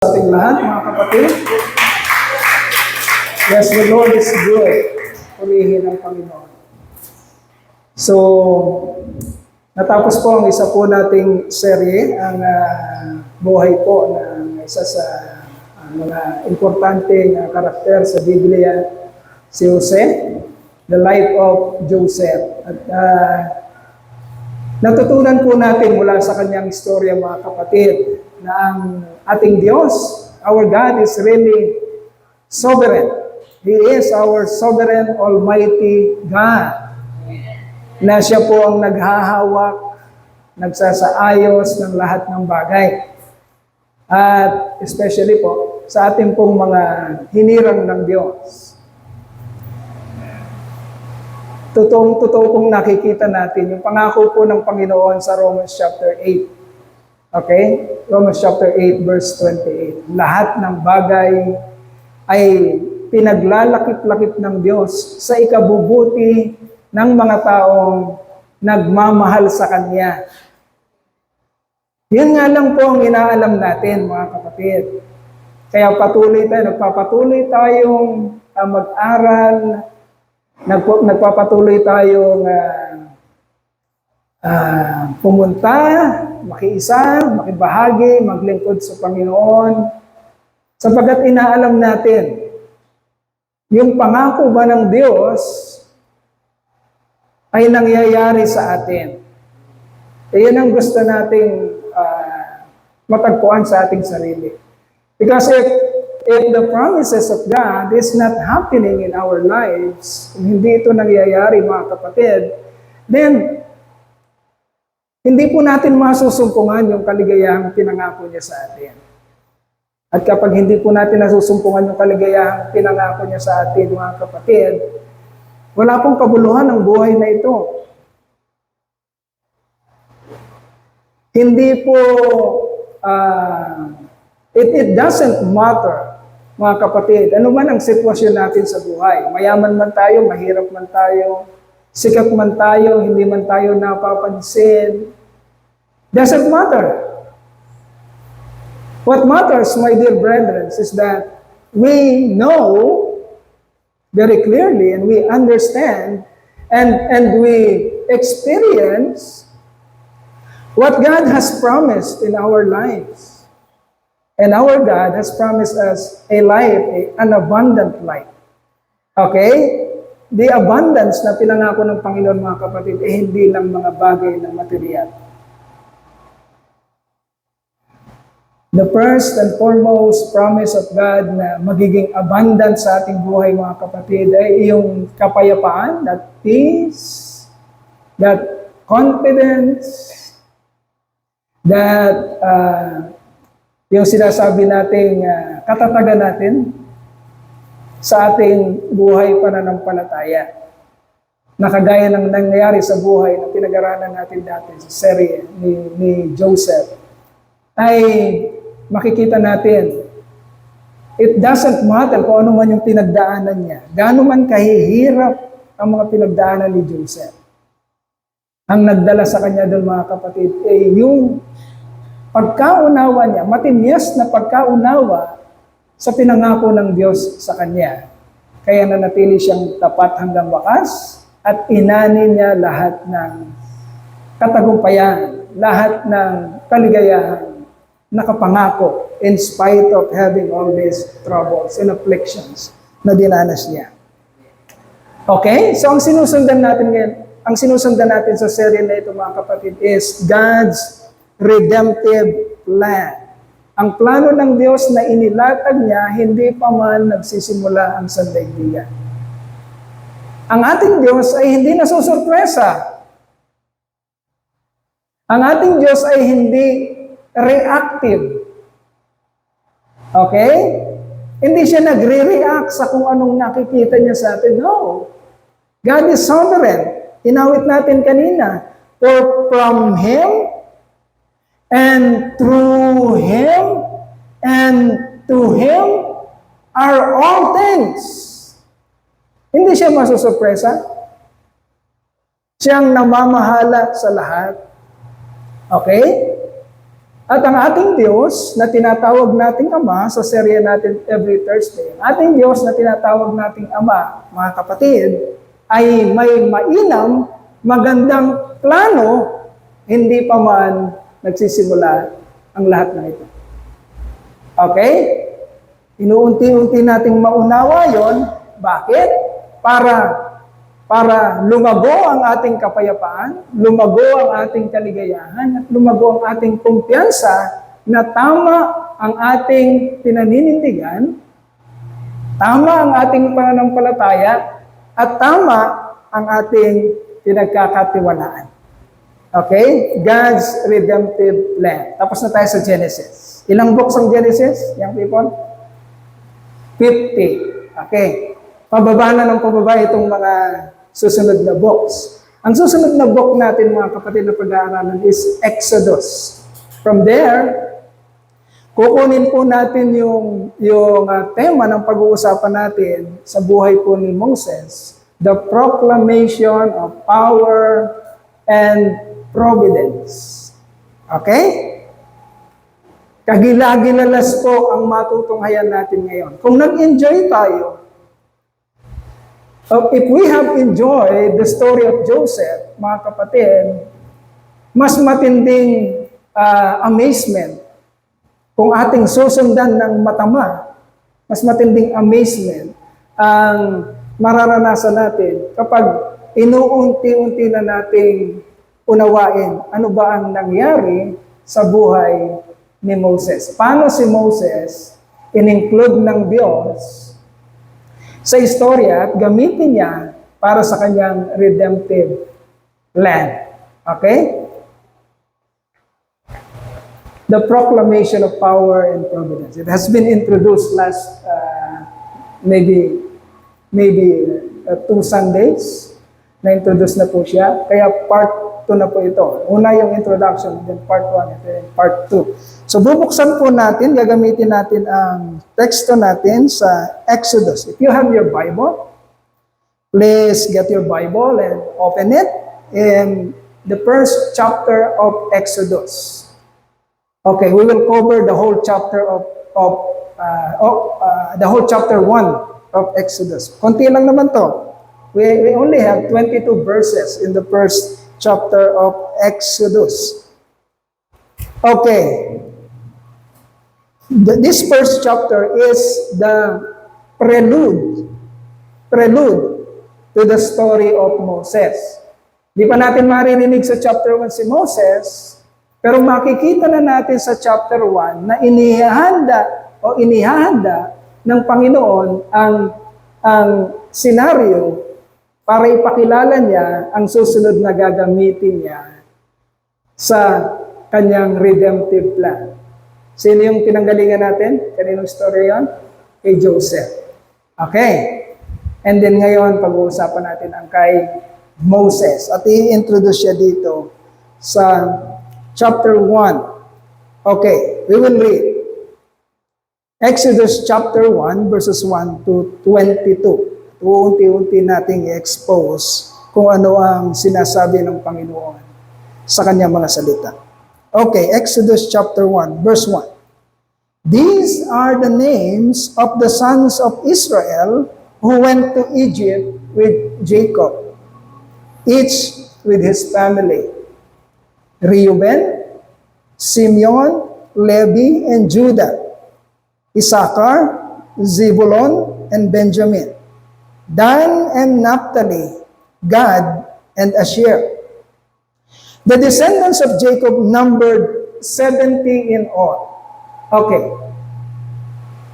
Sa ating lahat, mga kapatid. Yes, the Lord is good. Purihin ang Panginoon. So, natapos po ang isa po nating serye, ang buhay po ng isa sa mga importante na karakter sa Biblia, si Jose, the life of Joseph. At natutunan po natin mula sa kanyang istorya, mga kapatid, na ang ating Diyos, our God is really sovereign. He is our sovereign, almighty God. Na siya po ang naghahawak, nagsasaayos ng lahat ng bagay. At especially po, sa ating pong mga hinirang ng Diyos. Totoo pong nakikita natin yung pangako po ng Panginoon sa Romans chapter 8. Okay? Romans chapter 8 verse 28. Lahat ng bagay ay pinaglalakip-lakip ng Diyos sa ikabubuti ng mga taong nagmamahal sa Kanya. Yun nga lang po ang inaalam natin, mga kapatid. Kaya nagpapatuloy tayong mag-aral, nagpapatuloy tayong pumunta, makiisa, makibahagi, maglingkod sa Panginoon, sapagkat inaalam natin, yung pangako ba ng Diyos ay nangyayari sa atin. Iyan ang gusto nating matagpuan sa ating sarili. Because if the promises of God is not happening in our lives, hindi ito nangyayari, mga kapatid, then hindi po natin masusumpungan yung kaligayahang pinangako niya sa atin. At kapag hindi po natin nasusumpungan yung kaligayahang pinangako niya sa atin, mga kapatid, wala pong kabuluhan ang buhay na ito. Hindi po, it doesn't matter, mga kapatid, ano man ang sitwasyon natin sa buhay. Mayaman man tayo, mahirap man tayo, sikat man tayo, hindi man tayo napapansin. Doesn't matter. What matters, my dear brethren, is that we know very clearly and we understand and we experience what God has promised in our lives. And our God has promised us a life, an abundant life. Okay? The abundance na pinangako ng Panginoon, mga kapatid, hindi lang mga bagay na material. The first and foremost promise of God na magiging abundant sa ating buhay, mga kapatid, ay yung kapayapaan, that peace, that confidence, that yung sinasabi nating katatagan natin sa ating buhay pananampalataya. Nakagaya ng nangyayari sa buhay na pinag-aralan natin dati sa serye ni Joseph, ay makikita natin, it doesn't matter kung ano man yung pinagdaanan niya. Gaano man kahihirap ang mga pinagdaanan ni Joseph. Ang nagdala sa kanya doon, mga kapatid, ay yung pagkaunawa niya, matinyas na pagkaunawa sa pinangako ng Diyos sa kanya. Kaya nanatili siyang tapat hanggang wakas at inani niya lahat ng katagumpayan, lahat ng kaligayahan, nakapangako in spite of having all these troubles and afflictions na dinanas niya. Okay? So ang sinusundan natin sa serye na ito, mga kapatid, is God's redemptive plan. Ang plano ng Diyos na inilatag niya, hindi pa man nagsisimula ang sandaigdigan. Ang ating Diyos ay hindi nasusurpresa. Ang ating Diyos ay hindi reactive. Okay? Hindi siya nagre-react sa kung anong nakikita niya sa atin. No. God is sovereign. Inawit natin kanina. For from Him, and through Him, and to Him are all things. Hindi siya masusurpresa. Siyang namamahala sa lahat. Okay? At ang ating Diyos na tinatawag nating Ama, sa serye natin every Thursday, ang ating Diyos na tinatawag nating Ama, mga kapatid, ay may mainam, magandang plano, hindi pa man nagsisimula ang lahat ng ito. Okay? Inuunti-unti nating maunawa yon. Bakit? Para lumago ang ating kapayapaan, lumago ang ating kaligayahan, at lumago ang ating kumpiyansa na tama ang ating pinaninindigan, tama ang ating pananampalataya, at tama ang ating pinagkakatiwalaan. Okay? God's redemptive plan. Tapos na tayo sa Genesis. Ilang books ang Genesis, young people? 50. Okay. Pababa na ng pababa itong mga susunod na books. Ang susunod na book natin, mga kapatid, na pag-aaralan is Exodus. From there, kukunin po natin yung tema ng pag-uusapan natin sa buhay po ni Moses, the proclamation of power and providence. Okay? Kagila-gilalas po ang matutunghayan natin ngayon. Kung nag-enjoy tayo, if we have enjoyed the story of Joseph, mga kapatid, mas matinding amazement kung ating susundan ng matama, mas matinding amazement ang mararanasan natin kapag inuunti-unti na nating unawain ano ba ang nangyari sa buhay ni Moses. Paano si Moses in-include ng Diyos sa istorya at gamitin niya para sa kanyang redemptive plan. Okay? The proclamation of power and providence. It has been introduced last maybe 2 Sundays. Na-introduce na po siya. Kaya part 2 na po ito. Una yung introduction, then part 1, and then part 2. So bubuksan po natin, gagamitin natin ang teksto natin sa Exodus. If you have your Bible, please get your Bible and open it in the first chapter of Exodus. Okay, we will cover the whole chapter the whole chapter 1 of Exodus. Konti lang naman to. We only have 22 verses in the first chapter of Exodus. Okay. This first chapter is the prelude to the story of Moses. Di pa natin maririnig sa chapter 1 si Moses, pero makikita na natin sa chapter 1 na inihahanda ng Panginoon ang senaryo para ipakilala niya ang susunod na gagamitin niya sa kanyang redemptive plan. Sino yung pinanggalingan natin? Kaninong story yon? Kay Joseph. Okay. And then ngayon, pag-uusapan natin ang kay Moses. At i-introduce siya dito sa chapter 1. Okay, we will read. Exodus chapter 1, verses 1 to 22. Unti-unti nating i-expose kung ano ang sinasabi ng Panginoon sa kanyang mga salita. Okay, Exodus chapter 1, verse 1. These are the names of the sons of Israel who went to Egypt with Jacob, each with his family. Reuben, Simeon, Levi, and Judah. Issachar, Zebulon, and Benjamin. Dan and Naphtali, Gad, and Asher. The descendants of Jacob numbered 70 in all. Okay.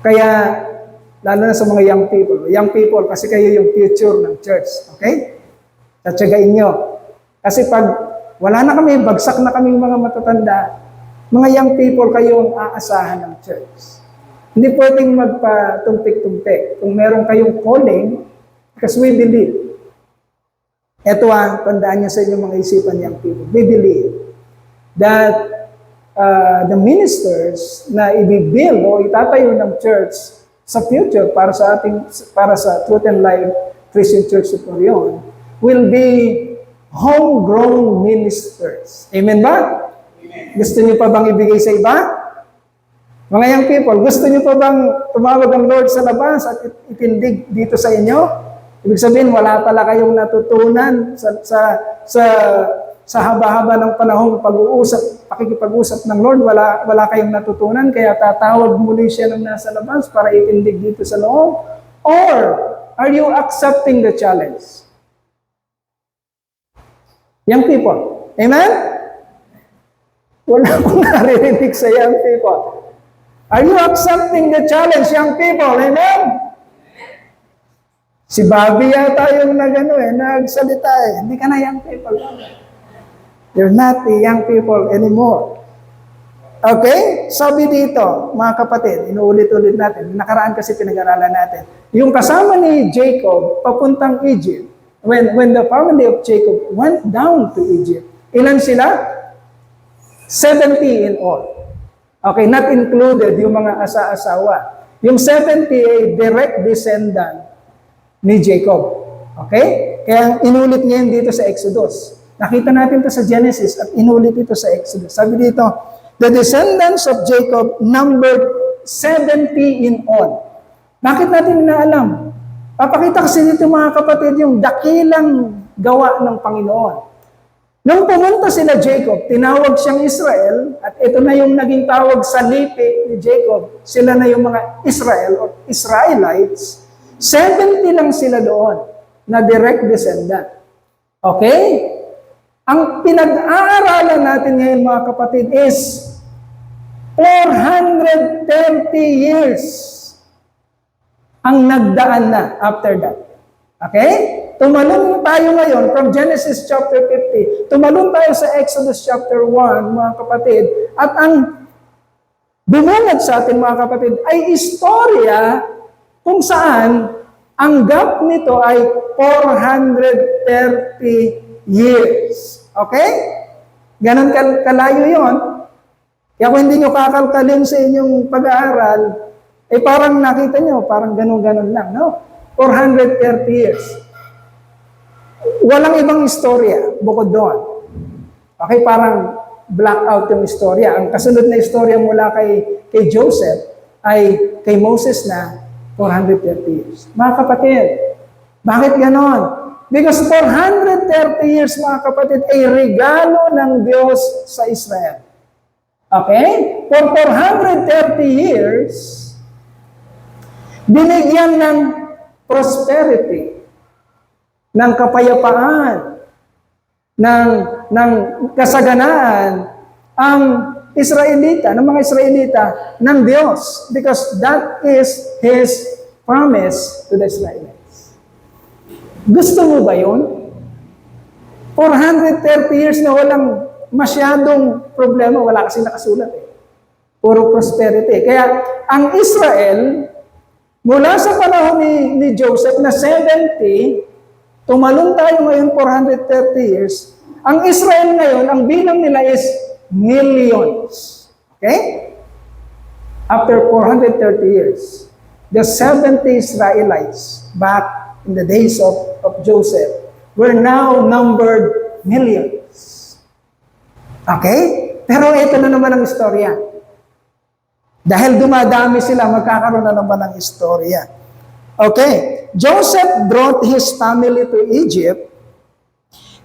Kaya, lalo na sa mga young people, kasi kayo yung future ng church. Okay? Tatsagain nyo. Kasi pag wala na kami, bagsak na kaming mga matatanda, mga young people kayo ang aasahan ng church. Hindi pwedeng magpatumpik-tumpik. Kung meron kayong calling, because we believe. Ito tandaan niyo sa inyong mga isipan, young people. We believe that the ministers na ibibuild o itatayo ng church sa future para sa Truth and Life Christian Church Superior will be homegrown ministers. Amen ba? Amen. Gusto niyo pa bang ibigay sa iba? Mga young people, gusto niyo pa bang tumawag ang Lord sa labas at itindig dito sa inyo? Ibig sabihin, wala pala kayong natutunan sa haba-haba ng panahong pakikipag-usap ng Lord, wala kayong natutunan, kaya tatawag muli siya ng nasa labas para itindig dito sa loob? Or, are you accepting the challenge? Young people, amen? Wala akong naririnig sa young people. Are you accepting the challenge, young people? Amen? Si Bobby yata yung nagsalita. Hindi ka na young people. You're not the young people anymore. Okay? Sabi dito, mga kapatid, inuulit-ulit natin. Nakaraan kasi pinag-aralan natin. Yung kasama ni Jacob, papuntang Egypt, when the family of Jacob went down to Egypt, ilan sila? 70 in all. Okay, not included yung mga asa-asawa. Yung 70 ay direct descendant ni Jacob. Okay? Kaya inulit niya yun dito sa Exodus. Nakita natin ito sa Genesis at inulit ito sa Exodus. Sabi dito, the descendants of Jacob numbered 70 in all. Bakit natin inaalam? Papakita kasi dito mga kapatid yung dakilang gawa ng Panginoon. Nung pumunta sila Jacob, tinawag siyang Israel, at ito na yung naging tawag sa lipi ni Jacob. Sila na yung mga Israel or Israelites. 70 lang sila doon na direct descendant. Okay? Ang pinag-aaralan natin ngayon mga kapatid is 430 years ang nagdaan na after that. Okay? Tumalon tayo ngayon from Genesis chapter 50. Tumalon tayo sa Exodus chapter 1, mga kapatid. At ang bumungad sa atin, mga kapatid, ay istorya kung saan ang gap nito ay 430 years. Okay? Ganon kalayo yon. Kaya kung hindi nyo kakalkalin sa inyong pag-aaral, eh parang nakita nyo, parang ganon-ganon lang, no? 430 years. Walang ibang istorya bukod doon. Okay, parang blackout yung istorya. Ang kasunod na istorya mula kay Joseph ay kay Moses na 430 years. Mga kapatid, bakit ganon? Because 430 years, mga kapatid, ay regalo ng Diyos sa Israel. Okay? For 430 years, binigyan ng prosperity, ng kapayapaan, ng kasaganaan ang Israelita, ng mga Israelita ng Diyos, because that is His promise to the Israelites. Gusto mo ba yun? 430 years na walang masyadong problema, wala kasi nakasulat eh. Puro prosperity. Kaya ang Israel, mula sa panahon ni Joseph na 70, tumalon tayo ngayon 430 years. Ang Israel ngayon, ang bilang nila is millions. Okay? After 430 years, the 70 Israelites back in the days of Joseph were now numbered millions. Okay? Pero ito na naman ang istorya. Dahil dumadami sila, magkakaroon na naman ng istorya. Okay, Joseph brought his family to Egypt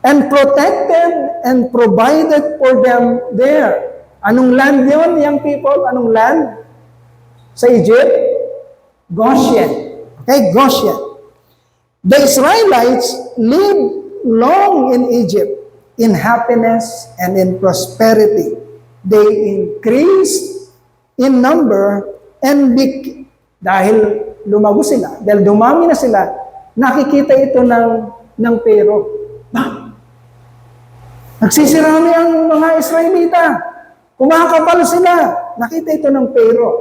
and protected and provided for them there. Anong land yun, young people? Anong land? Sa Egypt? Goshen. Okay, Goshen. The Israelites lived long in Egypt in happiness and in prosperity. They increased in number and dahil lumago sila, dahil dumami na sila, nakikita ito ng pero. Nagsisirami ang mga Israelita. Kumakapal sila. Nakita ito ng pero.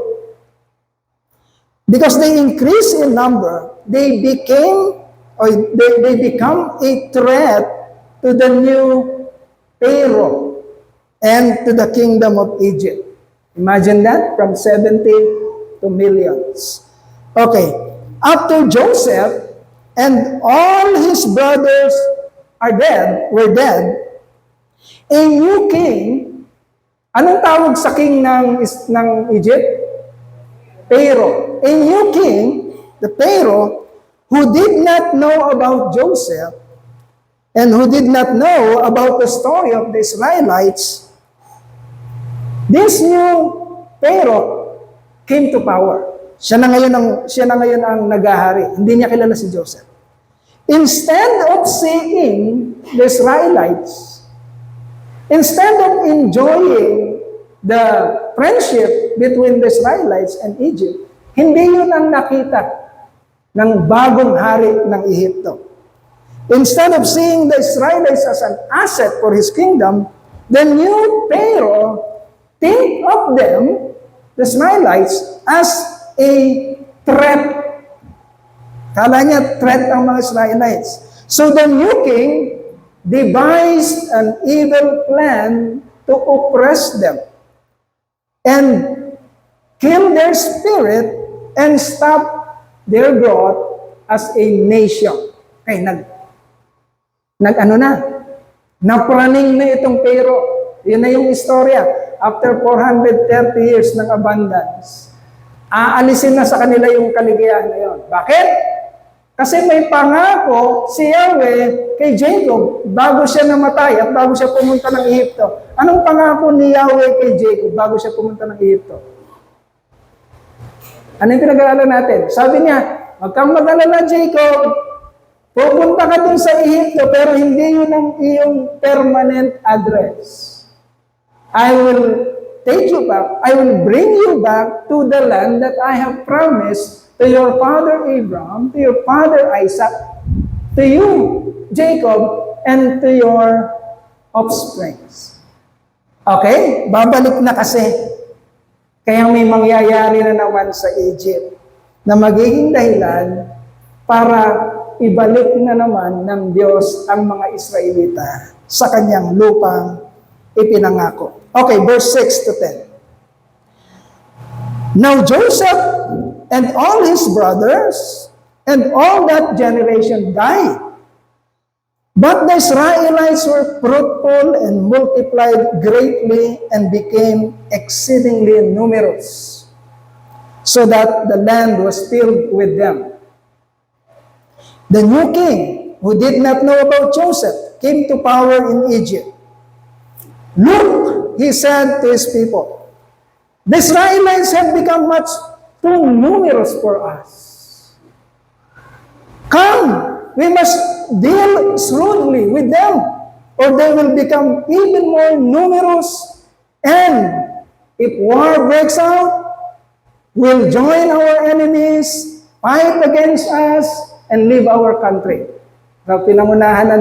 Because they increase in number, they become a threat to the new Pharaoh and to the kingdom of Egypt. Imagine that, from 70 to millions. Okay, after Joseph and all his brothers were dead, a new king Anong tawag sa king ng Egypt? Pharaoh. A new king, the Pharaoh, who did not know about Joseph and who did not know about the story of the Israelites, this new Pharaoh came to power. Siya na ngayon ang naghahari. Hindi niya kilala si Joseph. Instead of seeing the Israelites, instead of enjoying the friendship between the Israelites and Egypt, hindi yun ang nakita ng bagong hari ng Ehipto. Instead of seeing the Israelites as an asset for his kingdom, the new Pharaoh think of them, the Israelites, as a threat. Kala niya threat ang mga Israelites. So the new king devised an evil plan to oppress them and kill their spirit and stop their growth as a nation. Okay, napraning na itong Pharaoh. Yun na yung istorya. After 430 years ng abundance, aalisin na sa kanila yung kaligayahan na yun. Bakit? Kasi may pangako si Yahweh kay Jacob bago siya namatay at bago siya pumunta ng Ehipto. Anong pangako ni Yahweh kay Jacob bago siya pumunta ng Ehipto? Ano yung pinag-aaralan natin? Sabi niya, "Huwag kang mag-alala, Jacob. Pupunta ka dun sa Ehipto, pero hindi yun ang iyong permanent address. I will take you back. I will bring you back to the land that I have promised to your father Abraham, to your father Isaac, to you, Jacob, and to your offsprings." Okay? Babalik na kasi. Kaya may mangyayari na naman sa Egypt na magiging dahilan para ibalik na naman ng Diyos ang mga Israelita sa kanyang lupang ipinangako. Okay, verse 6 to 10. Now Joseph and all his brothers and all that generation died. But the Israelites were fruitful and multiplied greatly and became exceedingly numerous, so that the land was filled with them. The new king, who did not know about Joseph, came to power in Egypt. "Look," he said to his people, "the Israelites have become much too numerous for us. Come, we must deal shrewdly with them, or they will become even more numerous, and if war breaks out, we'll join our enemies, fight against us, and leave our country." So, pinangunahan na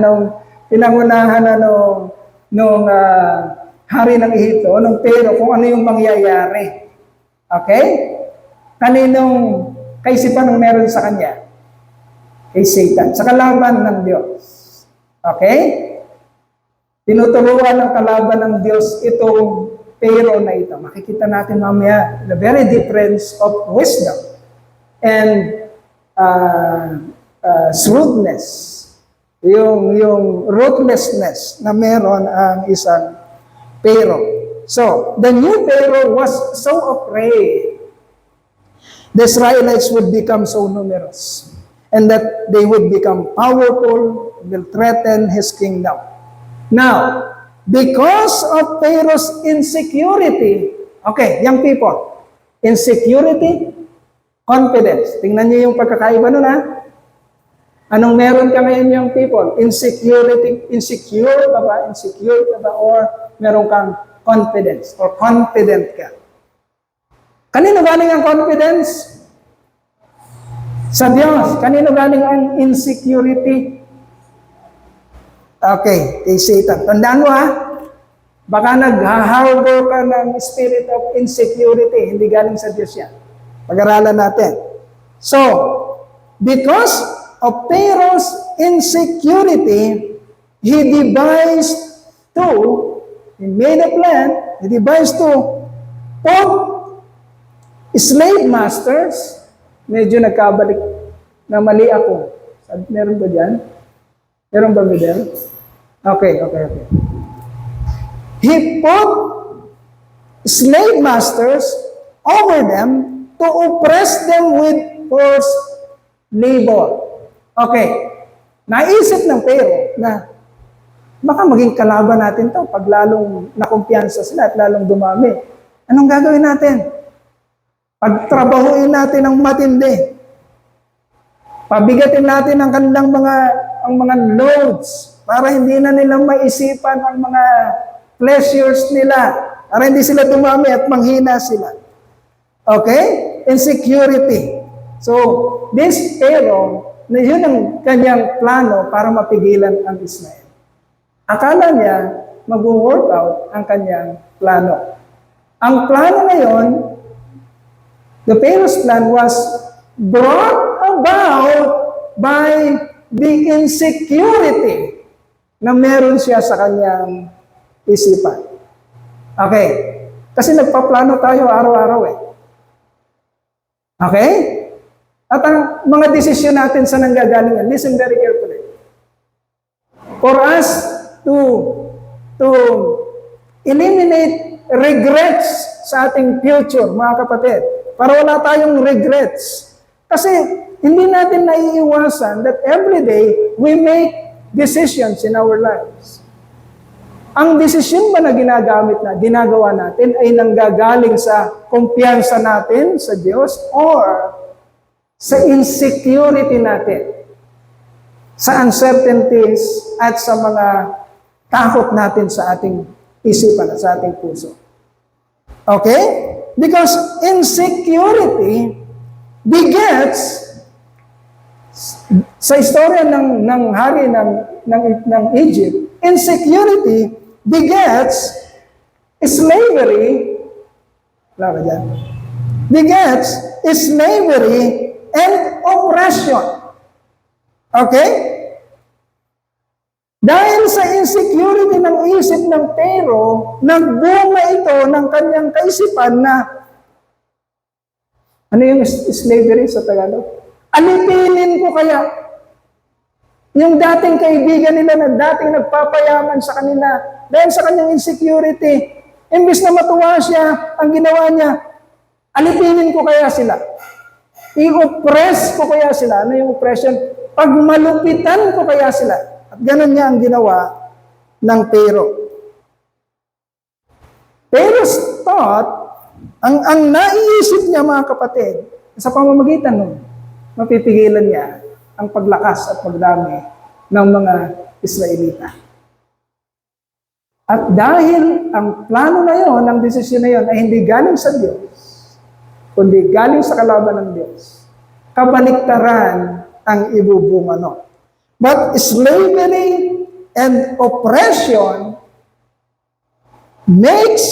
nung hari ng Ehipto, nung Pharaoh, kung ano yung mangyayari. Okay? Kaninong kaisipan ng meron sa kanya? Kay Satan. Sa kalaban ng Diyos. Okay? Tinuturuan ng kalaban ng Diyos itong Pharaoh na ito. Makikita natin mamaya the very difference of wisdom and shrewdness, yung ruthlessness na meron ang isang Pharaoh. So, the new Pharaoh was so afraid the Israelites would become so numerous and that they would become powerful, will threaten his kingdom. Now, because of Pharaoh's insecurity, okay, young people, insecurity, confidence. Tingnan niyo yung pagkakaiba nun, ha? Anong meron ka ngayon, young people? Insecurity, insecure ka ba? Insecure ka ba? Or meron kang confidence? Or confident ka? Kanino galing ang confidence? Sa Diyos. Kanino galing ang insecurity? Okay, kay Satan. Tandaan mo, ha? Baka nag-harbor ka ng spirit of insecurity. Hindi galing sa Diyos yan. Pag-aralan natin. So, because of Pharaoh's insecurity, he made a plan, he devised to put slave masters. Medyo nagkabalik na mali ako. Meron ba dyan? Meron ba, Midel? Okay. He put slave masters over them to oppress them with forced labor. Okay, naisip ng Pharaoh na baka maging kalaban natin to pag lalong nakumpiyansa sila at lalong dumami. Anong gagawin natin? Pagtrabahuin natin ng matindi. Pabigatin natin ang kanilang mga loads para hindi na nila maisipan ang mga pleasures nila. Para hindi sila dumami at manghina sila. Okay? Insecurity. So, this Pharaoh, yun ang kanyang plano para mapigilan ang Israel. Akala niya, mag-work out ang kanyang plano. Ang plano ngayon, the Pharaoh's plan was brought about by the insecurity na meron siya sa kanyang isipan. Okay? Kasi nagpaplano tayo araw-araw eh. Okay? At ang mga desisyon natin sa nanggagalingan, listen very carefully. For us to eliminate regrets sa ating future, mga kapatid, para wala tayong regrets. Kasi hindi natin naiiwasan that every day we make decisions in our lives. Ang desisyon ba na ginagawa natin ay nanggagaling sa kumpiyansa natin sa Diyos or sa insecurity natin, sa uncertainties at sa mga takot natin sa ating isipan at sa ating puso. Okay? Because insecurity begets, sa istorya ng hari ng Egypt, insecurity begets slavery, begets slavery and oppression. Okay? Dahil sa insecurity ng isip ng Pharaoh, nagbunga ito ng kanyang kaisipan na, ano yung slavery sa Tagalog? Alipinin ko kaya yung dating kaibigan nila na dating nagpapayaman sa kanila dahil sa kanyang insecurity. Imbis na matuwa siya, ang ginawa niya, alipinin ko kaya sila. I-oppress ko kaya sila. Ano yung oppression? Pagmalupitan ko kaya sila. At ganun niya ang ginawa ng Pharaoh. Pharaoh's thought, ang naiisip niya mga kapatid, sa pamamagitan nun, mapipigilan niya ang paglakas at pagdami ng mga Israelita. At dahil ang plano na yon, ang desisyon na yon ay hindi galing sa Diyos, kundi galing sa kalaban ng Diyos, kabaliktaran ang ibubunga nun. But slavery and oppression makes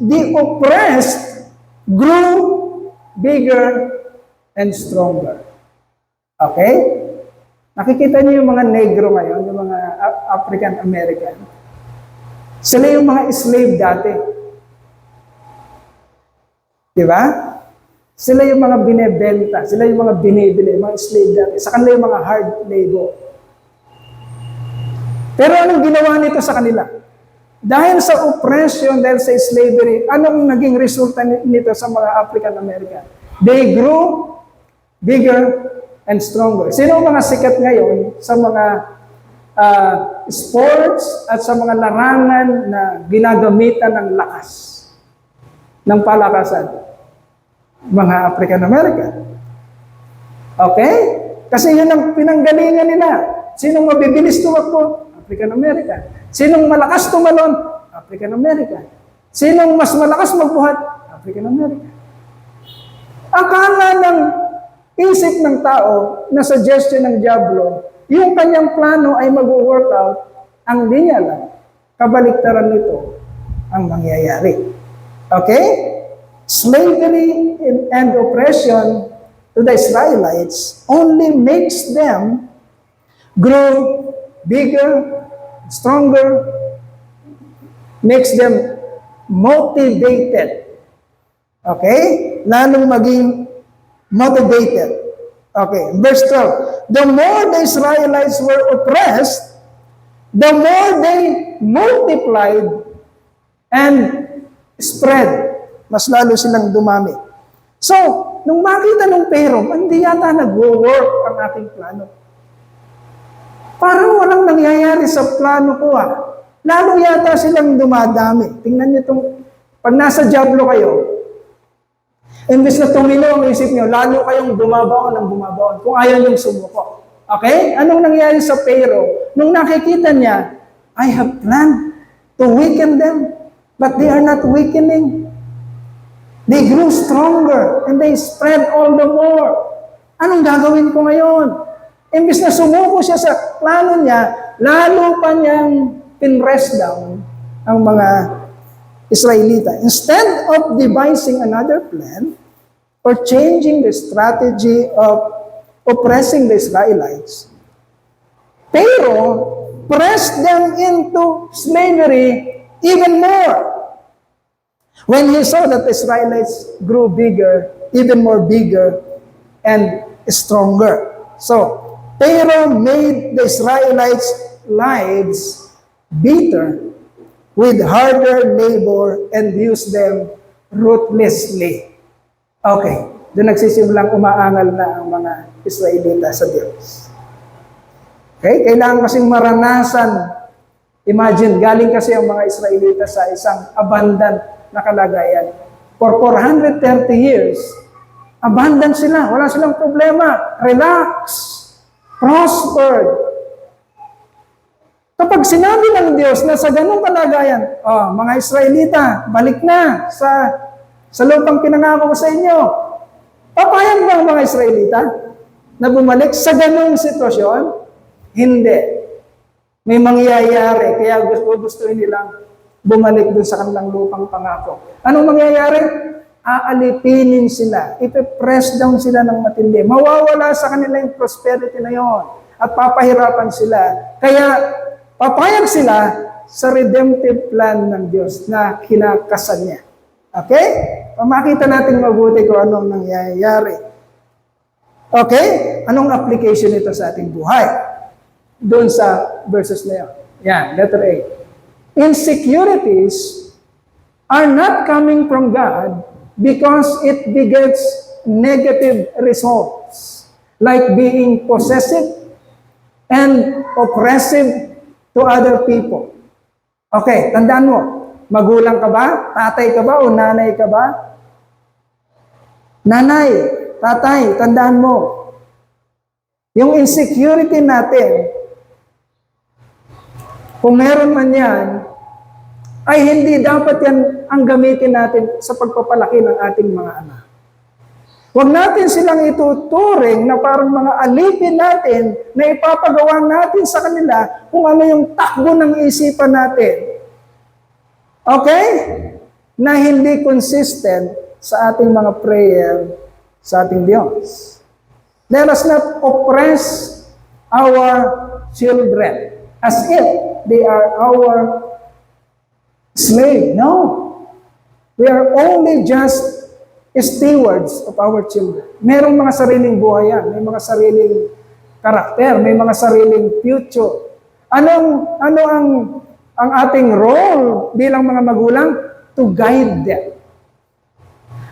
the oppressed grow bigger and stronger. Okay? Nakikita niyo yung mga negro ngayon, yung mga African American. Sila yung mga slave dati. Di ba? Sila yung mga binebenta, sila yung mga binibili, mga slave dati. Sa kanila yung mga hard labor. Pero anong ginawa nito sa kanila? Dahil sa oppression, dahil sa slavery, anong naging resulta nito sa mga African American? They grew bigger and stronger. Sino ang mga sikat ngayon sa mga sports at sa mga larangan na ginagamitan ng lakas, ng palakasan? Mga African American. Okay? Kasi yun ang pinanggalingan nila. Sinong mabibilis tumakbo? African American. Sinong malakas tumalon? African American. Sinong mas malakas magbuhat? African American. Akala ng isip ng tao na suggestion ng diablo, yung kanyang plano ay mag-work out, ang di niya lang, kabaliktaran nito ang mangyayari. Okay? Slavery and oppression to the Israelites only makes them grow bigger, stronger, makes them motivated. Okay? Lalong maging motivated. Okay, verse 12. The more the Israelites were oppressed, the more they multiplied and spread. mas lalo silang dumami. So, nung makita ng Pharaoh, hindi yata nag-work ang ating plano. Parang walang nangyayari sa plano ko Lalo yata silang dumadami. Tingnan niyo itong, pag nasa Diablo kayo, imbes na tumino ang isip niyo, lalo kayong bumabaon ng bumabaon kung ayaw niyong sumuko. Okay? Anong nangyari sa Pharaoh? Nung nakikita niya, I have planned to weaken them, but they are not weakening. They grew stronger and they spread all the more. Anong gagawin ko ngayon? Imbes na sumuko siya sa plano niya, lalo pa niyang pinrest down ang mga Israelita. Instead of devising another plan or changing the strategy of oppressing the Israelites, Pharaoh pressed them into slavery even more. When he saw that the Israelites grew bigger, even more bigger and stronger. So, Pharaoh made the Israelites' lives bitter with harder labor and used them ruthlessly. Okay, doon nagsisimulang umaangal na ang mga Israelita sa Diyos. Okay, kailangan kasing maranasan. Imagine, galing kasi ang mga Israelita sa isang abundant na kalagayan. For 430 years, abundant sila. Wala silang problema. Relax. Prospered. Kapag sinabi ng Diyos na sa ganung kalagayan, mga Israelita, balik na sa lupang pinangako ko sa inyo. Papayag ba ang mga Israelita na bumalik sa ganung sitwasyon? Hindi. May mangyayari, kaya gustuhin nilang bumalik dun sa kanilang lupang pangako. Anong mangyayari? Aalipinin sila. Ipe-press down sila ng matindi. Mawawala sa kanila yung prosperity na yon at papahirapan sila. Kaya papayag sila sa redemptive plan ng Diyos na kinakasan niya. Okay? Makita natin mabuti kung anong nangyayari. Okay? Anong application nito sa ating buhay? Doon sa verses na yun. Yan, letter A. Insecurities are not coming from God because it begets negative results, like being possessive and oppressive to other people. Okay, tandaan mo, magulang ka ba? Tatay ka ba o nanay ka ba? Nanay, tatay, tandaan mo, yung insecurity natin, kung meron man yan, ay hindi dapat yan ang gamitin natin sa pagpapalaki ng ating mga anak. Huwag natin silang ituturing na parang mga alipin natin na ipapagawa natin sa kanila kung ano yung takbo ng isipan natin. Okay? Na hindi consistent sa ating mga prayer sa ating Diyos. Let us not oppress our children as if they are our slave. No. We are only just stewards of our children. Merong mga sariling buhay yan. May mga sariling karakter. May mga sariling future. Ano ang ating role bilang mga magulang? To guide them.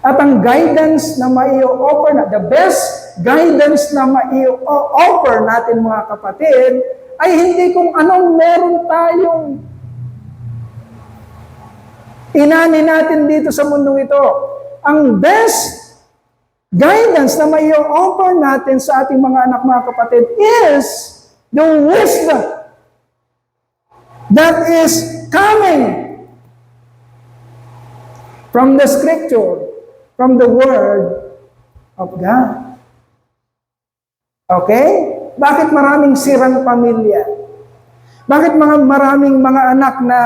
At ang guidance na mai-offer na, the best guidance na mai-offer natin mga kapatid, ay hindi kung anong meron tayong inani natin dito sa mundong ito. Ang best guidance na may offer natin sa ating mga anak, mga kapatid, is the wisdom that is coming from the Scripture, from the Word of God. Okay? Bakit maraming sirang pamilya? Bakit maraming mga anak na,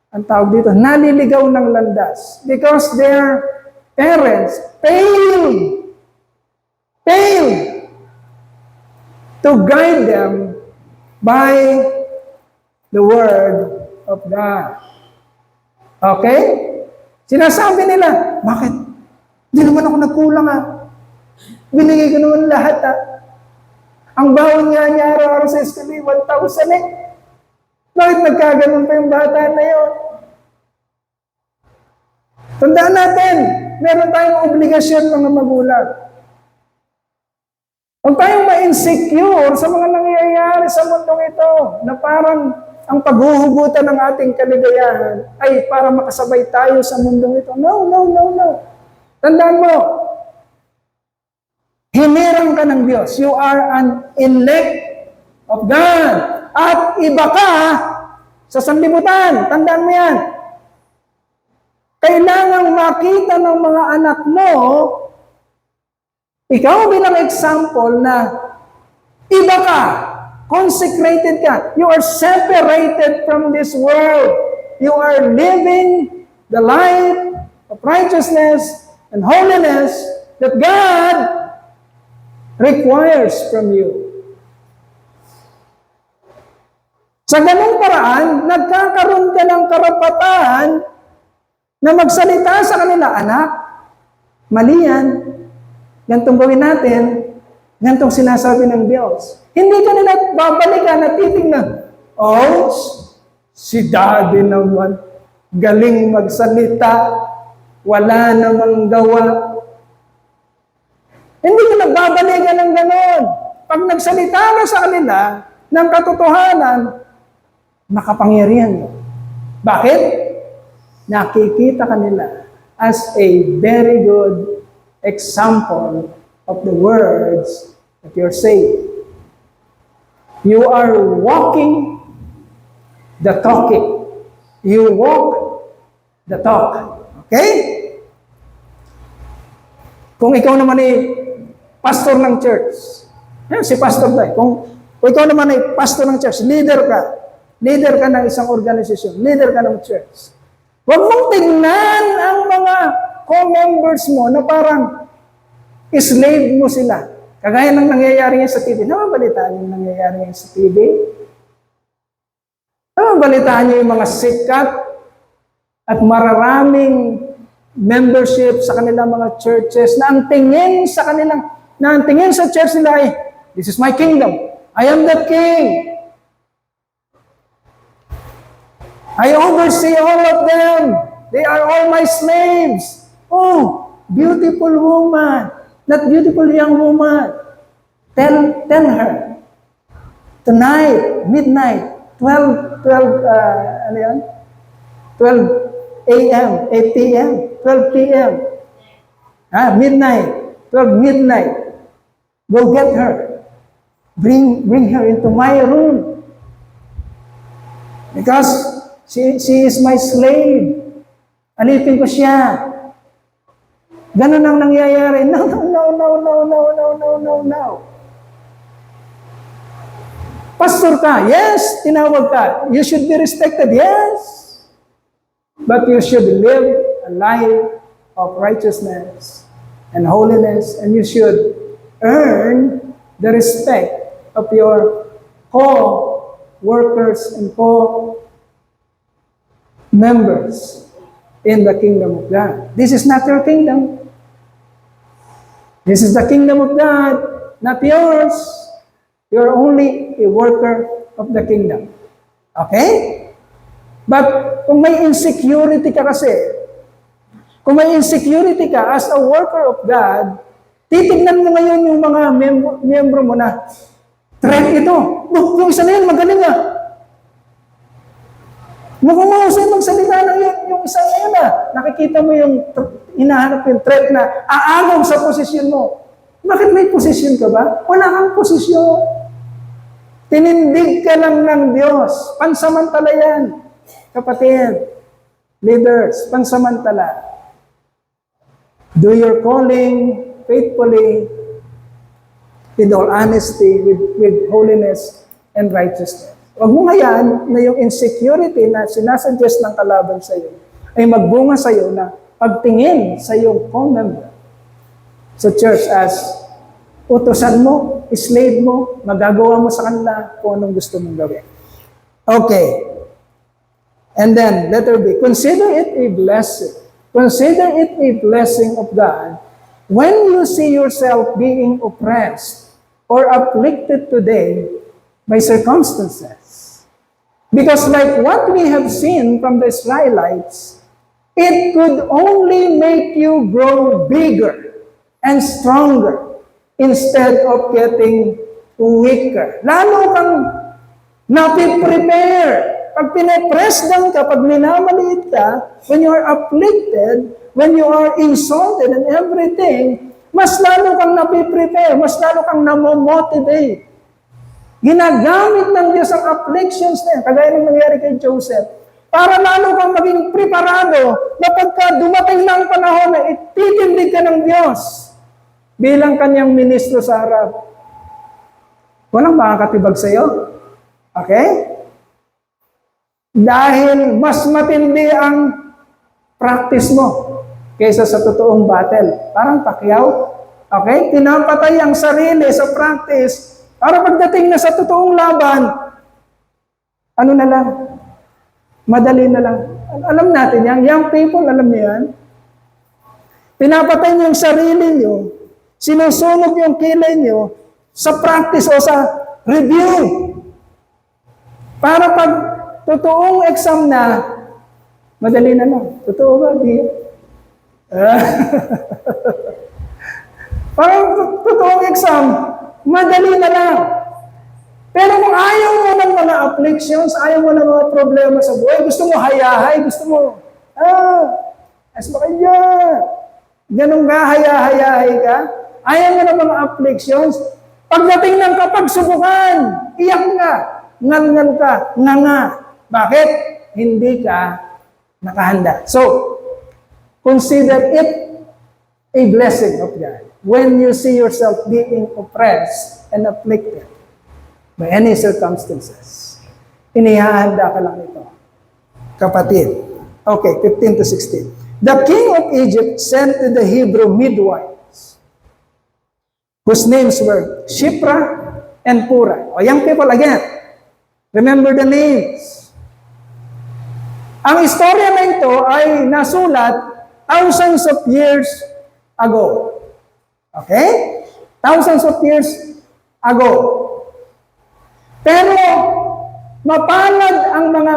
ang tawag dito, naliligaw ng landas? Because their parents failed to guide them by the Word of God. Okay? Sinasabi nila, bakit? Hindi naman ako nagkulang Binigay ko naman lahat Ang bawon nga niya araw-araw sa school, 1,000 Bakit nagkaganon pa yung bata na yun? Tandaan natin, meron tayong obligasyon mga magulang. Huwag tayong ma-insecure sa mga nangyayari sa mundong ito na parang ang paghuhugutan ng ating kaligayahan ay para makasabay tayo sa mundong ito. No, no, no, no. Tandaan mo, hinirang ka ng Diyos. You are an elect of God. At iba ka sa sanlibutan. Tandaan mo yan. Kailangang makita ng mga anak mo, ikaw bilang example na iba ka, consecrated ka. You are separated from this world. You are living the life of righteousness and holiness that God requires from you. Sa ganung paraan, nagkakaroon ka ng karapatan na magsalita sa kanila, anak, mali yan. Gantong gawin natin, gantong sinasabi ng Diyos. Hindi ka nila babalikan at titignan. Oh, si daddy naman, galing magsalita, wala namang gawa. Hindi ka nagbabalikan ng ganon. Pag nagsalita na sa kanila ng katotohanan, makapangyarihan mo. Bakit? Nakikita kanila as a very good example of the words that you're saying. You are walking the talking. You walk the talk. Okay? Kung ikaw naman ay pastor ng church, si pastor tayo. Kung ikaw naman ay pastor ng church, leader ka ng isang organisasyon, leader ka ng church, huwag mong tingnan ang mga co-members mo na parang slave mo sila. Kagaya ng nangyayari ngayon sa TV. Nababalitaan yung nangyayari ngayon sa TV? Nababalitaan niyo yung mga sikat at mararaming membership sa kanilang mga churches na ang tingin sa church nila ay, this is my kingdom. I am the king. I oversee all of them. They are all my slaves. Oh, beautiful woman. Not beautiful young woman. Tell her. Tonight, midnight, 12 a.m., 8 p.m., 12 p.m. Midnight, 12 midnight. Go get her. Bring her into my room. Because she is my slave. Alipin ko siya. Ganun ang nangyayari. No. Pastor ka, yes, tinawag ka. You should be respected, yes. But you should live a life of righteousness and holiness, and you should earn the respect of your co-workers and co-members in the kingdom of God. This is not your kingdom. This is the kingdom of God, not yours. You're only a worker of the kingdom. Okay? But kung may insecurity ka kasi, kung may insecurity ka as a worker of God, titignan mo ngayon yung mga miyembro mo na, threat ito. Yung isa na yun, magaling ah. Mukhang mahusay magsalita ng yung isa na yun ah. Nakikita mo yung hinahanap yung threat na aagaw sa posisyon mo. Bakit may posisyon ka ba? Wala kang posisyon. Tinindig ka lang ng Diyos. Pansamantala yan. Kapatid, leaders, pansamantala. Do your calling faithfully, with all honesty, with holiness and righteousness. Huwag mo hayaan na yung insecurity na sinasuggest ng kalaban sa iyo ay magbunga sa iyo na pagtingin sa iyong co-member sa church as utusan mo, slave mo, magagawa mo sa kanila kung anong gusto mong gawin. Okay. And then, letter B, consider it a blessing. Consider it a blessing of God when you see yourself being oppressed or afflicted today by circumstances. Because like what we have seen from the Israelites, it could only make you grow bigger and stronger instead of getting weaker. Lalo kang napiprepare. Pag pinapress down ka, pag minamaliit ka, when you are afflicted, when you are insulted and everything, mas lalo kang napiprepare, mas lalo kang namomotivate. Ginagamit ng Diyos ang afflictions na yan, kagaya ng nangyari kay Joseph, para lalo kang maging preparado na pagka dumating na ang panahon na ititindig ka ng Diyos bilang kanyang ministro sa harap. Walang makakatibag sa iyo. Okay? Dahil mas matindi ang practice mo kaysa sa totoong battle. Parang Pacquiao. Okay? Pinapatay ang sarili sa practice para pagdating na sa totoong laban, ano na lang? Madali na lang. Alam natin yan. Young people, alam niyo yan. Pinapatay niyo yung sarili niyo, sinusunog yung kilay niyo sa practice o sa review. Para pag totoong exam na, madali na lang. Totoo ba? Di? Parang totoong exam, madali na lang. Pero kung ayaw mo ng mga afflictions, ayaw mo ng mga problema sa buhay, gusto mo hayahay, gusto mo, as ba kaya? Ganun ka, hayahay ka? Ayaw mo ng mga afflictions, pagdating ng kapagsubukan, iyak ka, ngal-ngal ka, nga. Bakit? Hindi ka nakahanda. So, consider it a blessing of God when you see yourself being oppressed and afflicted by any circumstances. Inihahanda ka lang ito. Kapatid. Okay, 15 to 16. The king of Egypt sent to the Hebrew midwives, whose names were Shipra and Pura. O, young people again, remember the names. Ang istorya na ito ay nasulat thousands of years ago. Okay? Thousands of years ago. Pero, mapalad ang mga,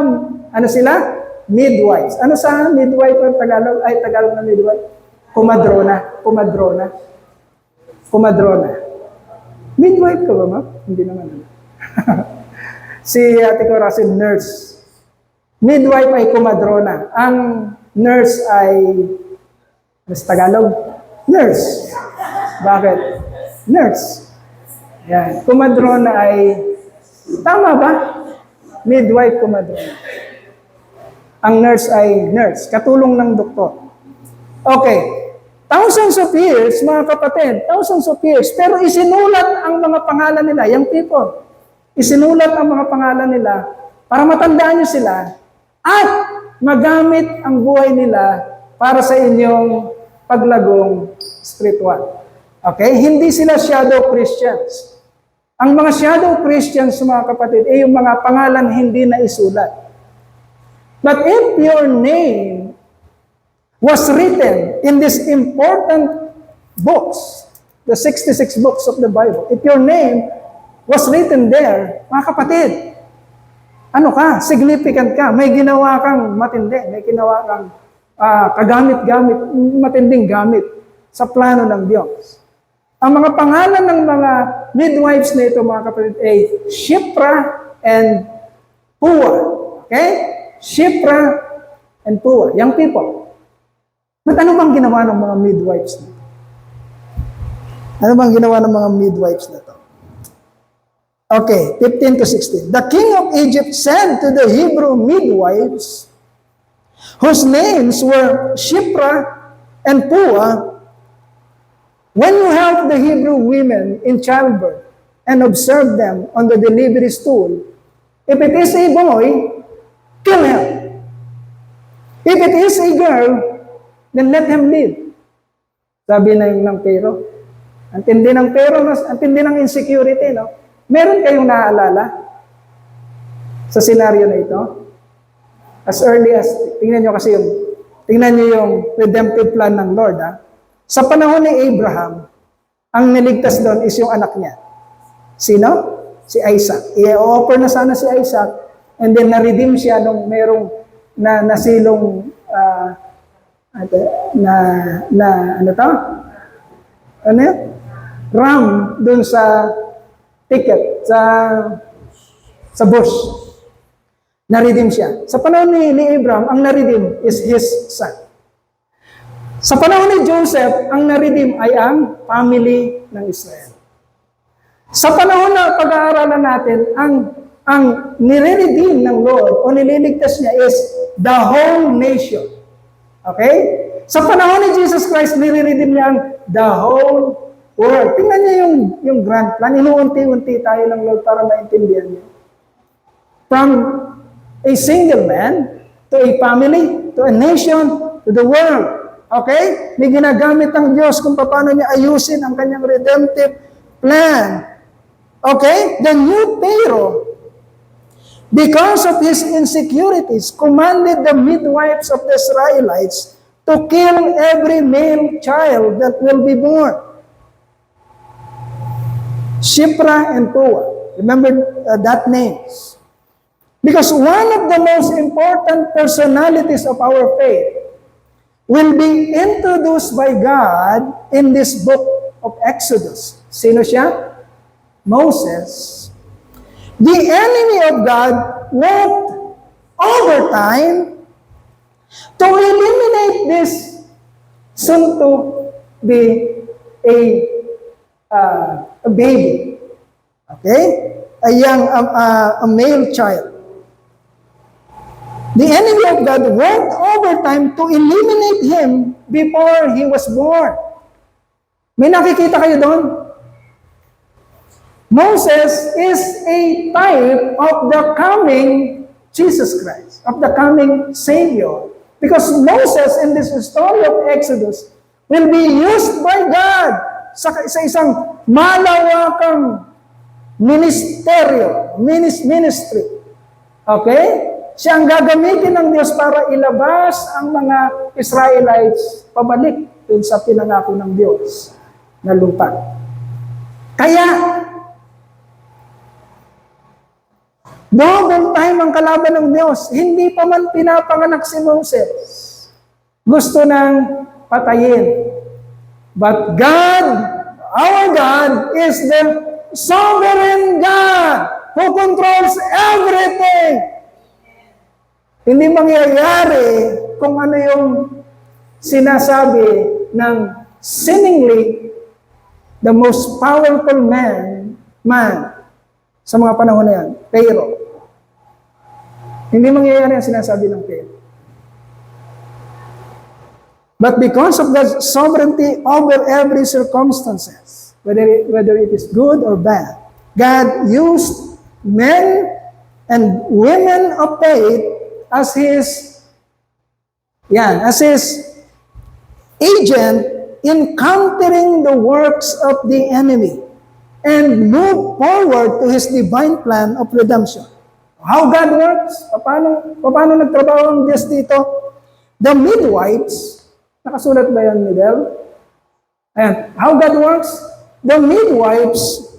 ano sila? Midwives. Ano sa midwife ang Tagalog? Ay, Tagalog na midwife? Kumadrona. Midwife ka ba, ma? Hindi naman. Si ate ko kasi nurse. Midwife ay kumadrona. Ang nurse ay, ano sa Tagalog? Nurse. Bakit? Nurse. Yan. Kumadrona ay, tama ba? Midwife, kumadrona. Ang nurse ay nurse, katulong ng doktor. Okay. Thousands of years, mga kapatid, thousands of years, pero isinulat ang mga pangalan nila, young people. Isinulat ang mga pangalan nila para matandaan nyo sila at magamit ang buhay nila para sa inyong paglagong spiritual. Okay? Hindi sila shadow Christians. Ang mga shadow Christians, mga kapatid, ay yung mga pangalan hindi na isulat. But if your name was written in these important books, the 66 books of the Bible, if your name was written there, mga kapatid, ano ka? Significant ka. May ginawa kang matindi. May ginawa kang kagamit-gamit, matinding gamit sa plano ng Diyos. Ang mga pangalan ng mga midwives na ito, mga kapatid, ay Shipra and Pua. Okay? Shipra and Pua. Young people. But ano bang ginawa ng mga midwives na ito? Ano bang ginawa ng mga midwives na ito? Okay, 15 to 16. The king of Egypt sent to the Hebrew midwives, whose names were Shipra and Pua, when you help the Hebrew women in childbirth and observe them on the delivery stool, if it is a boy, kill him. If it is a girl, then let him live. Sabi ng Pero. Ang tindi ng Pero, ang tindi ng insecurity, no? Meron kayong naaalala sa senaryo na ito? As early as, tingnan nyo yung redemptive plan ng Lord, ha? Sa panahon ni Abraham, ang niligtas doon is yung anak niya. Sino? Si Isaac. I-offer na sana si Isaac, and then na-redeem siya nung merong nasilong At, ano to? Ano yun? Ram dun sa ticket, sa bush. Na-redeem siya. Sa panahon ni Abraham, ang na-redeem is his son. Sa panahon ni Joseph, ang na-redeem ay ang family ng Israel. Sa panahon na pag-aaralan natin, ang nire-redeem ng Lord o nililigtas niya is the whole nation. Okay? Sa panahon ni Jesus Christ, nire-redeem niya ang the whole world. Tingnan niyo yung grand plan. Inuunti-unti tayo ng Lord para maintindihan niyo. From a single man, to a family, to a nation, to the world. Okay? May ginagamit ang Diyos kung paano niya ayusin ang kanyang redemptive plan. Okay? The new Pharaoh, because of his insecurities, commanded the midwives of the Israelites to kill every male child that will be born. Shipra and Puah. Remember that names. Because one of the most important personalities of our faith will be introduced by God in this book of Exodus. Sino siya? Moses. The enemy of God worked overtime to eliminate this soon to be a baby. Okay? A male child. The enemy of God worked overtime to eliminate him before he was born. May nakikita kayo doon? Moses is a type of the coming Jesus Christ, of the coming Savior. Because Moses in this story of Exodus will be used by God sa isang malawakang ministry. Okay? Siya ang gagamitin ng Diyos para ilabas ang mga Israelites pabalik dun sa pinangako ng Diyos na lupa. Kaya, double time ang kalaban ng Diyos. Hindi pa man pinapanganak si Moses. Gusto nang patayin. But God, our God, is the sovereign God who controls everything. Hindi mangyayari kung ano yung sinasabi ng seemingly the most powerful man sa mga panahon na yan, Pharaoh. Hindi mangyayari ang sinasabi ng Pharaoh. But because of God's sovereignty over every circumstances, whether it is good or bad, God used men and women of faith as His agent in countering the works of the enemy and move forward to His divine plan of redemption. How God works? Paano nagtrabaho ang Diyos dito? The midwives, nakasulat ba yan, Midel? Ayan. How God works? The midwives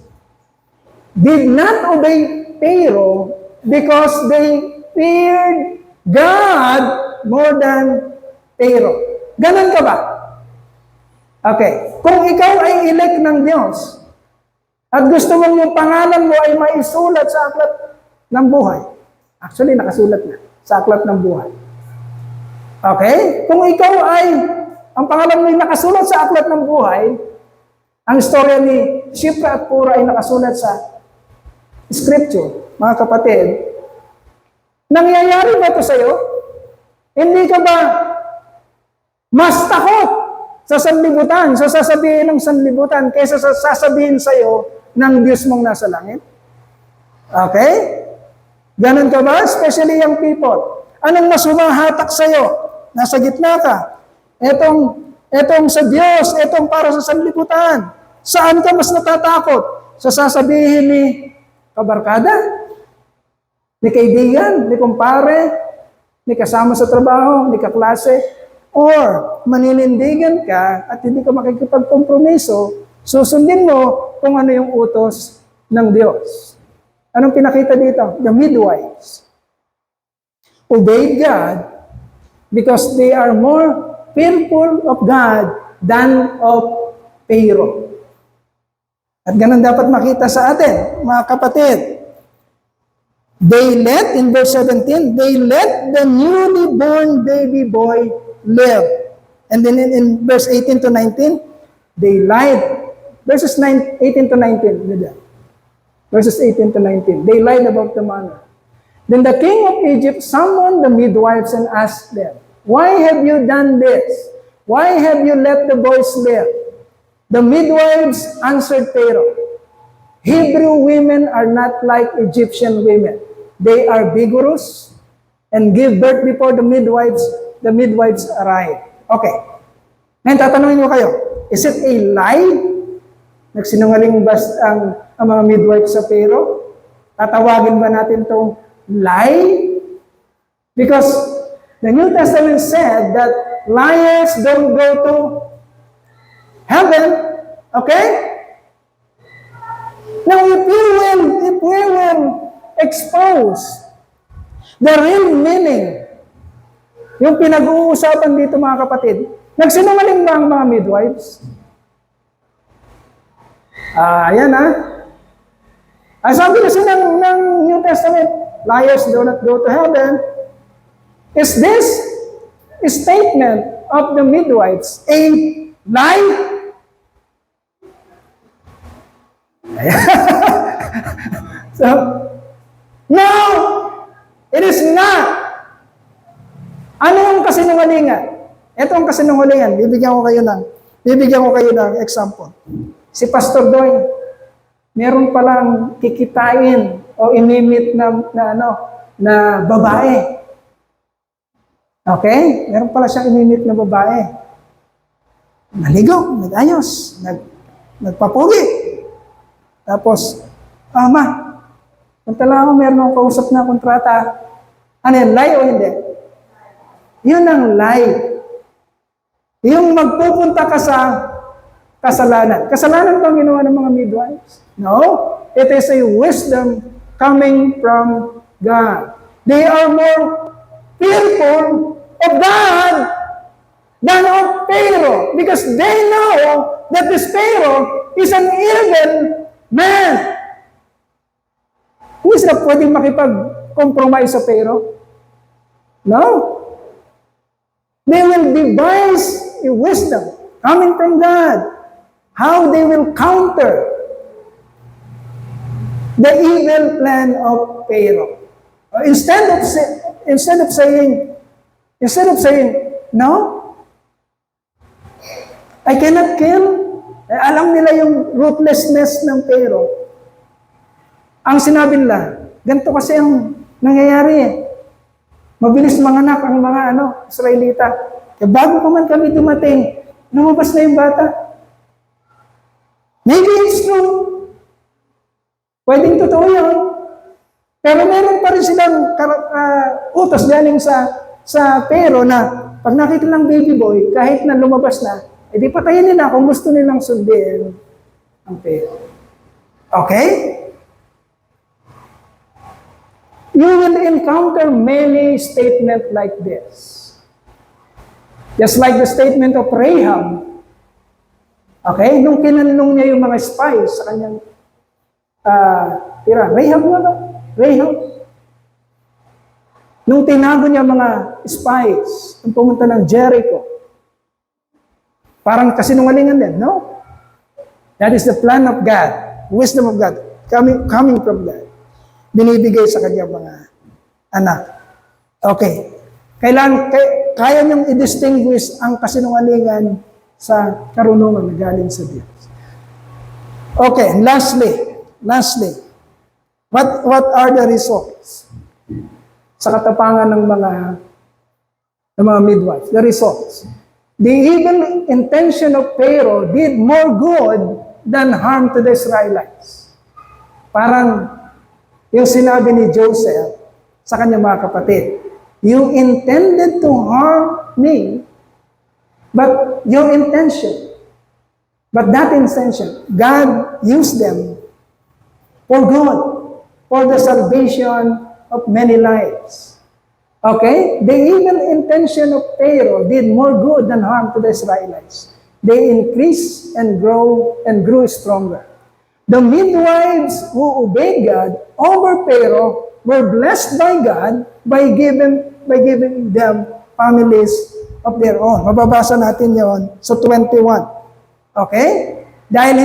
did not obey Pharaoh because they feared God more than Pharaoh. Ganun ka ba? Okay. Kung ikaw ay elect ng Diyos at gusto mong yung pangalan mo ay maisulat sa aklat ng buhay. Actually, nakasulat na sa aklat ng buhay. Okay? Kung ikaw ay, ang pangalan mo ay nakasulat sa aklat ng buhay, ang istorya ni Shipra at Puah ay nakasulat sa Scripture, mga kapatid. Nangyayari ba ito sa'yo? Hindi ka ba mas takot sa sanlibutan, sa sasabihin ng sanlibutan, kaysa sa sasabihin sa'yo ng Diyos mong nasa langit? Okay? Ganun ka ba? Especially young people. Anong mas humahatak sa'yo? Nasa gitna ka. Etong sa Diyos, etong para sa sanlibutan. Saan ka mas natatakot? Sa sasabihin ni kabarkada? Ni kaibigan? Ni kumpare? Ni kasama sa trabaho? Ni kaklase? Or maninindigan ka at hindi ka makikipagkompromiso, susundin mo kung ano yung utos ng Diyos. Anong pinakita dito? The midwives obeyed God because they are more fearful of God than of Pharaoh. At ganun dapat makita sa atin, mga kapatid. They let, in verse 17, they let the newly born baby boy live. And then in verse 18 to 19, they lied. Verses 18 to 19. Verses 18 to 19. They lied about the manner. Then the king of Egypt summoned the midwives and asked them, "Why have you done this? Why have you let the boys live?" The midwives answered Pharaoh, "Hebrew women are not like Egyptian women. They are vigorous and give birth before the midwives arrive." Okay. Ngayon, tatanungin ko kayo, is it a lie? Nagsinungaling ba ang mga midwives sa Pharaoh? Tatawagin ba natin itong lie? Because the New Testament said that liars don't go to heaven. Okay? Now, if we will expose the real meaning, yung pinag-uusapan dito mga kapatid, nagsinungaling ba ang mga midwives? Ayan sabi kasi ng New Testament, liars do not go to heaven. Is this statement of the midwives a lie? So, no, it is not. Ano yung kasinungalingan? Ito ang kasinungalingan. Bibigyan ko kayo ng example. Si Pastor Doy, meron palang kikitain o inimit na babae. Okay? Meron pala siyang inimit na babae. Naligaw, nag-ayos, nagpapugi. Tapos, punta lang ako, meron akong kausap na kontrata. Ano yan, lie o hindi? Yun ang lie. Yung magpupunta ka sa kasalanan. Kasalanan ba ang ginawa ng mga midwives? No. It is a wisdom coming from God. They are more fearful of God than of Pharaoh because they know that this Pharaoh is an evil man. Hindi sila pwedeng makipag-compromise sa Pharaoh. No. They will devise a wisdom coming from God. How they will counter the evil plan of Pharaoh. Instead of saying, no, I cannot kill. Alam nila yung ruthlessness ng Pharaoh. Ang sinabi nila, ganito kasi ang nangyayari . Mabilis manganak ang mga Israelita. Kaya bago pa man kami dumating, lumabas na yung bata. Maybe it's true. Pwedeng totoo yun. Pero meron pa rin silang utos galing sa Pharaoh na pag nakita ng baby boy, kahit na lumabas na, edi patayin nila kung gusto nilang sundin ang Pharaoh. Okay? You will encounter many statements like this. Just like the statement of Rahab. Okay? Nung kinanong niya yung mga spies sa kanyang tira. Rahab nga ba? Rahab. Nung tinago niya mga spies, nung pumunta ng Jericho, parang kasinungalingan din, no? That is the plan of God, wisdom of God, coming from God. Binibigay sa kanyang mga anak. Okay. Kaya niyong i-distinguish ang kasinungalingan sa karunungan na galing sa Diyos. Okay, lastly, what are the results sa katapangan ng mga midwives? The results. The evil intention of Pharaoh did more good than harm to the Israelites. Parang yung sinabi ni Joseph sa kanyang mga kapatid, you intended to harm me, but that intention, God used them for good, for the salvation of many lives. Okay? The evil intention of Pharaoh did more good than harm to the Israelites. They increased and grew stronger. The midwives who obeyed God over Pharaoh were blessed by God by giving them families of their own. Mababasa natin yon sa 21. Okay? Dahil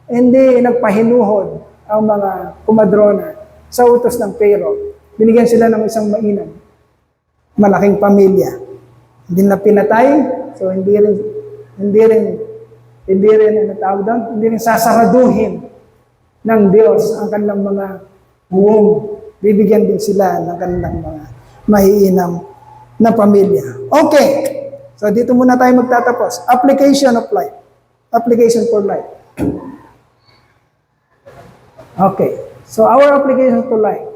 hindi nagpahinuhod ang mga kumadrona sa utos ng Pharaoh. Binigyan sila ng isang mainam, malaking pamilya. Hindi na pinatay, so hindi rin sasaraduhin ng Diyos ang kanilang mga womb. Bibigyan din sila ng kanilang mga maiinam na pamilya. Okay, so dito muna tayo magtatapos. Application of life. Application for life. Okay, so our application to life.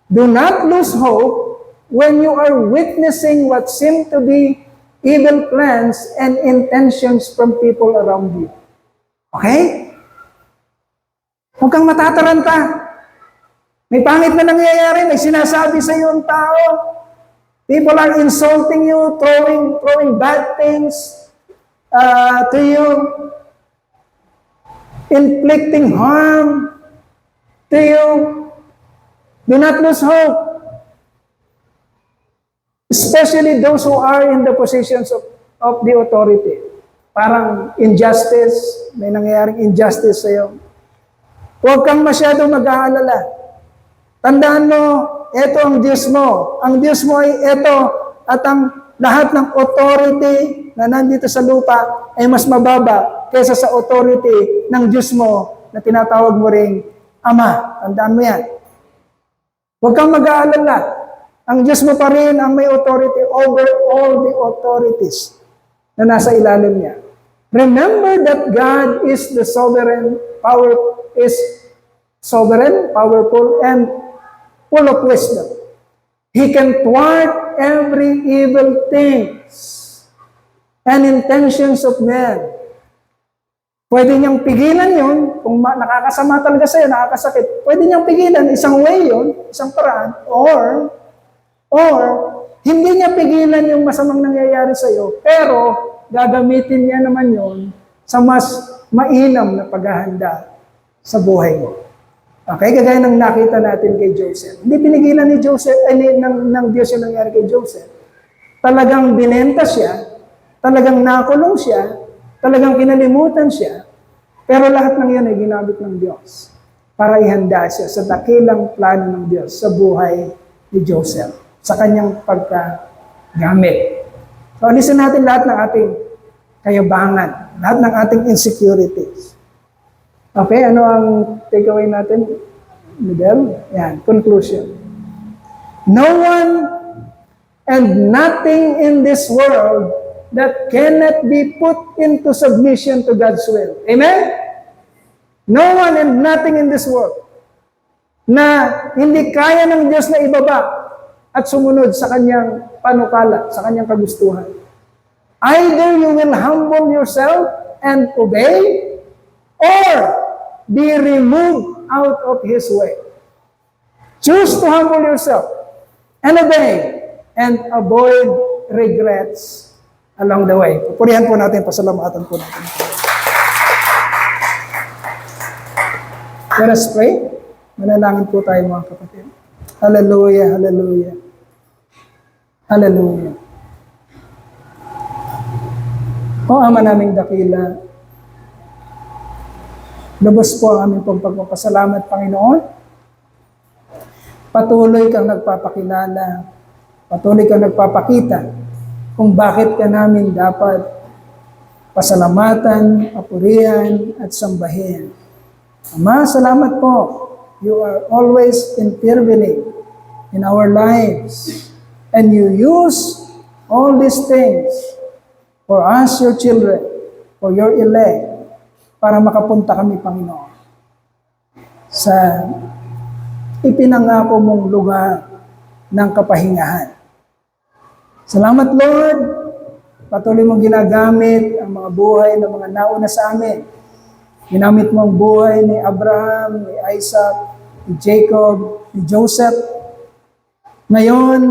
Do not lose hope when you are witnessing what seem to be evil plans and intentions from people around you. Okay? Huwag kang matataranta. May pangit na nangyayari, may sinasabi sa iyo ang tao. People are insulting you, throwing bad things to you, inflicting harm to you. Do not lose hope. Especially those who are in the positions of the authority. Parang injustice, may nangyayaring injustice sa iyo. Huwag kang masyadong mag-aalala. Tandaan mo, ito ang Diyos mo. Ang Diyos mo ay ito at ang lahat ng authority na nandito sa lupa ay mas mababa kaysa sa authority ng Diyos mo na tinatawag mo ring Ama. Tandaan mo yan. Huwag kang mag-aalala. Ang Diyos mo pa rin ang may authority over all the authorities na nasa ilalim niya. Remember that God is the sovereign, powerful, and full of wisdom. He can thwart every evil things and intentions of men. Pwede niyang pigilan yun, kung nakakasama talaga sa'yo, nakakasakit, pwede niyang pigilan, isang way yun, isang paraan, or hindi niya pigilan yung masamang nangyayari sa'yo, pero gagamitin niya naman yun sa mas mainam na paghahanda sa buhay mo. Okay, kagaya ng nakita natin kay Joseph. Hindi pinigilan ni Joseph, ng Diyos yung nangyari kay Joseph. Talagang binenta siya, talagang nakulong siya, talagang kinalimutan siya, pero lahat ng yan ay ginamit ng Diyos para ihanda siya sa dakilang plano ng Diyos sa buhay ni Joseph, sa kanyang pagkagamit. So, alisin natin lahat ng ating kayabangan, lahat ng ating insecurities. Okay, ano ang takeaway natin? Middle? Yan, conclusion. No one and nothing in this world that cannot be put into submission to God's will. Amen? No one and nothing in this world na hindi kaya ng Diyos na ibaba at sumunod sa kanyang panukala, sa kanyang kagustuhan. Either you will humble yourself and obey, or be removed out of His way. Choose to humble yourself and obey and avoid regrets along the way. Pupurihan po natin, pasalamatan po natin. Let us pray. Manalangin po tayo mga kapatid. Hallelujah, hallelujah. Hallelujah. O Ama naming dakila, lubos po ang aming pagpapasalamat, Panginoon. Patuloy kang nagpapakilala, patuloy kang nagpapakita kung bakit ka namin dapat pasalamatan, papurihan, at sambahin. Ama, salamat po. You are always intervening in our lives. And you use all these things for us, your children, for your elect, para makapunta kami, Panginoon, sa ipinangako mong lugar ng kapahingahan. Salamat, Lord. Patuloy mong ginagamit ang mga buhay ng mga nauna sa amin. Ginamit mo ang buhay ni Abraham, ni Isaac, ni Jacob, ni Joseph. Ngayon,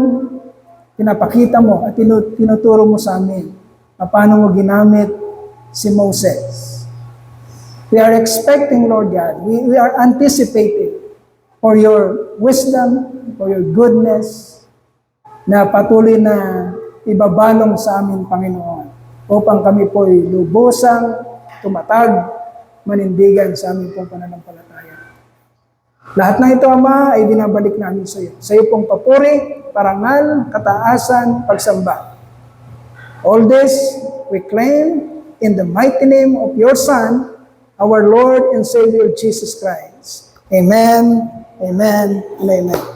pinapakita mo at tinuturo mo sa amin paano mo ginamit si Moses. We are expecting, Lord God, we are anticipating for your wisdom, for your goodness, na patuloy na ibabalong sa amin, Panginoon, upang kami po'y lubosang tumatag, manindigan sa aming pong pananampalataya. Lahat ng ito, Ama, ay binabalik namin sa iyo. Sa iyo pong papuri, parangal, kataasan, pagsamba. All this we claim in the mighty name of your Son, our Lord and Savior Jesus Christ. Amen, amen, and amen.